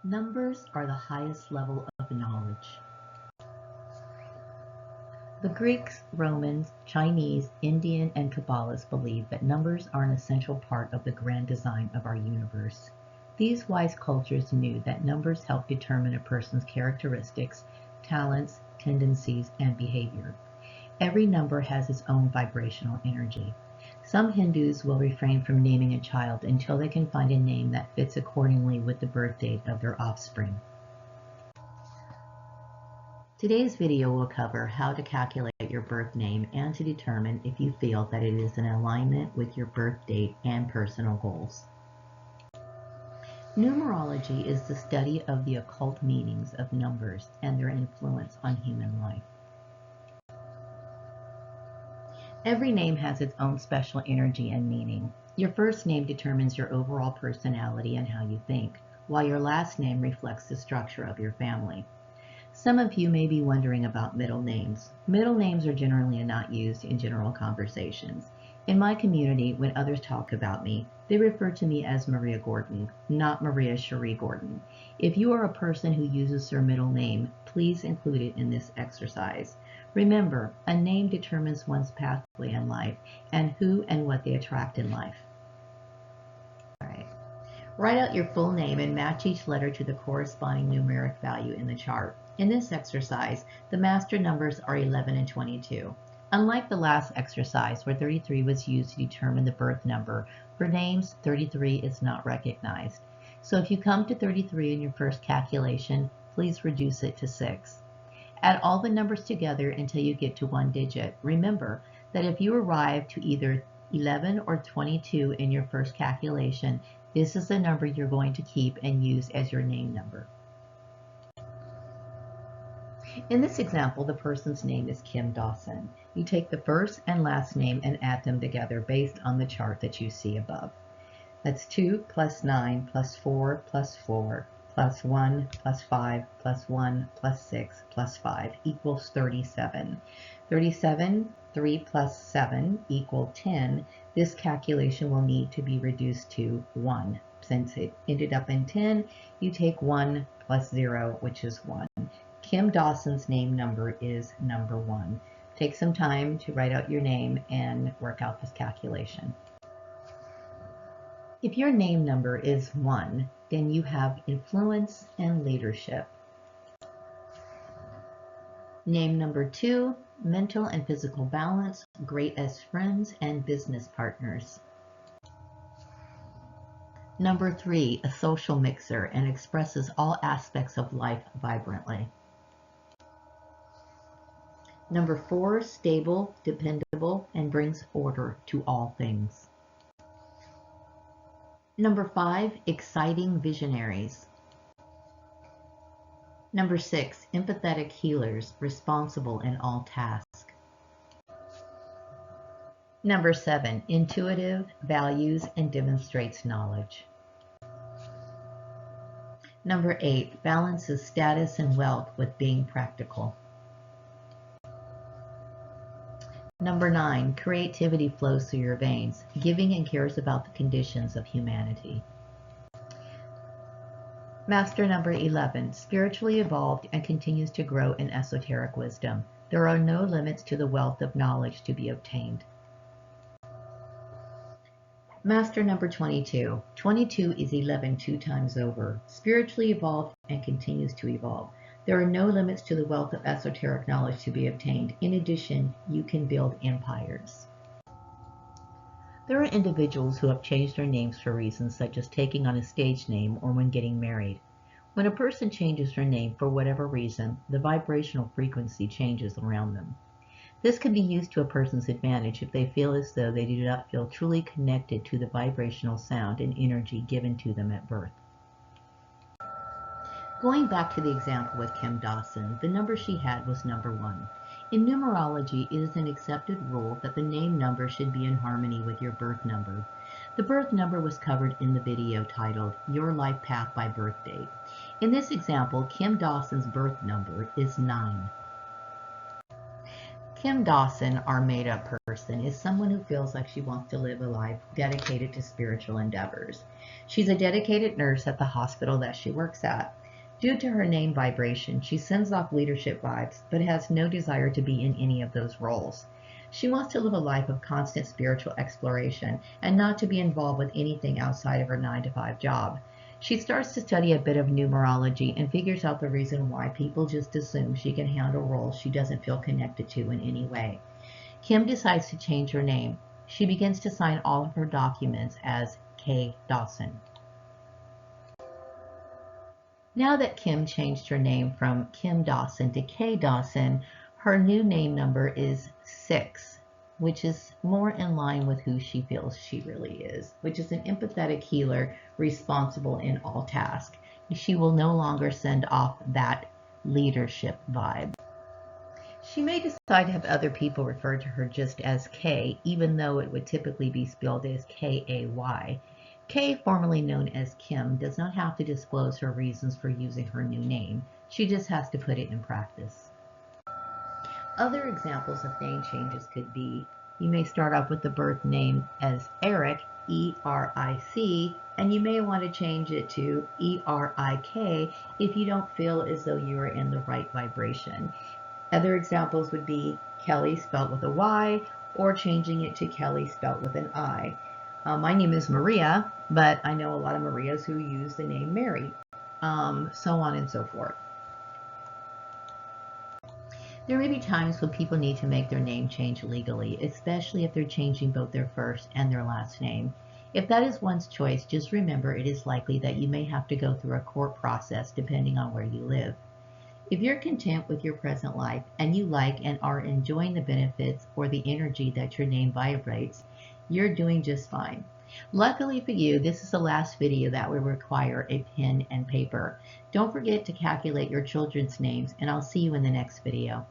Numbers are the highest level of knowledge. The Greeks, Romans, Chinese, Indian, and Kabbalists believed that numbers are an essential part of the grand design of our universe. These wise cultures knew that numbers help determine a person's characteristics, talents, tendencies, and behavior. Every number has its own vibrational energy. Some Hindus will refrain from naming a child until they can find a name that fits accordingly with the birth date of their offspring. Today's video will cover how to calculate your birth name and to determine if you feel that it is in alignment with your birth date and personal goals. Numerology is the study of the occult meanings of numbers and their influence on human life. Every name has its own special energy and meaning. Your first name determines your overall personality and how you think, while your last name reflects the structure of your family. Some of you may be wondering about middle names. Middle names are generally not used in general conversations. In my community, when others talk about me, they refer to me as Maria Gordon, not Maria Cherie Gordon. If you are a person who uses their middle name, please include it in this exercise. Remember, a name determines one's pathway in life and who and what they attract in life. All right. Write out your full name and match each letter to the corresponding numeric value in the chart. In this exercise, the master numbers are 11 and 22. Unlike the last exercise where 33 was used to determine the birth number, for names, 33 is not recognized. So if you come to 33 in your first calculation, please reduce it to 6. Add all the numbers together until you get to one digit. Remember that if you arrive to either 11 or 22 in your first calculation, this is the number you're going to keep and use as your name number. In this example, the person's name is Kim Dawson. You take the first and last name and add them together based on the chart that you see above. That's 2 plus 9 plus 4 plus 4 plus 1 plus 5 plus 1 plus 6 plus 5 equals 37. 37, 3 plus 7 equals 10. This calculation will need to be reduced to 1. Since it ended up in 10, you take 1 plus 0, which is 1. Kim Dawson's name number is number 1. Take some time to write out your name and work out this calculation. If your name number is 1, then you have influence and leadership. Name number 2, mental and physical balance, great as friends and business partners. Number 3, a social mixer and expresses all aspects of life vibrantly. Number 4, stable, dependable, and brings order to all things. Number 5, exciting visionaries. Number 6, empathetic healers, responsible in all tasks. Number 7, intuitive, values, and demonstrates knowledge. Number 8, balances status and wealth with being practical. Number 9, creativity flows through your veins, giving and cares about the conditions of humanity. Master number 11, spiritually evolved and continues to grow in esoteric wisdom. There are no limits to the wealth of knowledge to be obtained. Master number 22, 22 is 11 2 times over, spiritually evolved and continues to evolve. There are no limits to the wealth of esoteric knowledge to be obtained. In addition, you can build empires. There are individuals who have changed their names for reasons such as taking on a stage name or when getting married. When a person changes their name for whatever reason, the vibrational frequency changes around them. This can be used to a person's advantage if they feel as though they do not feel truly connected to the vibrational sound and energy given to them at birth. Going back to the example with Kim Dawson, the number she had was number 1. In numerology, it is an accepted rule that the name number should be in harmony with your birth number. The birth number was covered in the video titled, Your Life Path by Birth Date. In this example, Kim Dawson's birth number is 9. Kim Dawson are a made-up person is someone who feels like she wants to live a life dedicated to spiritual endeavors. She's a dedicated nurse at the hospital that she works at. Due to her name vibration, she sends off leadership vibes, but has no desire to be in any of those roles. She wants to live a life of constant spiritual exploration and not to be involved with anything outside of her 9-to-5 job. She starts to study a bit of numerology and figures out the reason why people just assume she can handle roles she doesn't feel connected to in any way. Kim decides to change her name. She begins to sign all of her documents as K. Dawson. Now that Kim changed her name from Kim Dawson to K. Dawson, her new name number is 6, which is more in line with who she feels she really is, which is an empathetic healer responsible in all tasks. She will no longer send off that leadership vibe. She may decide to have other people refer to her just as K, even though it would typically be spelled as K-A-Y. Kay, formerly known as Kim, does not have to disclose her reasons for using her new name. She just has to put it in practice. Other examples of name changes could be, you may start off with the birth name as Eric, E-R-I-C, and you may want to change it to E-R-I-K if you don't feel as though you are in the right vibration. Other examples would be Kelly spelled with a Y, or changing it to Kelly spelled with an I. My name is Maria, but I know a lot of Marias who use the name Mary, so on and so forth. There may be times when people need to make their name change legally, especially if they're changing both their first and their last name. If that is one's choice, just remember it is likely that you may have to go through a court process depending on where you live. If you're content with your present life and you like and are enjoying the benefits or the energy that your name vibrates, you're doing just fine. Luckily for you, this is the last video that will require a pen and paper. Don't forget to calculate your children's names, and I'll see you in the next video.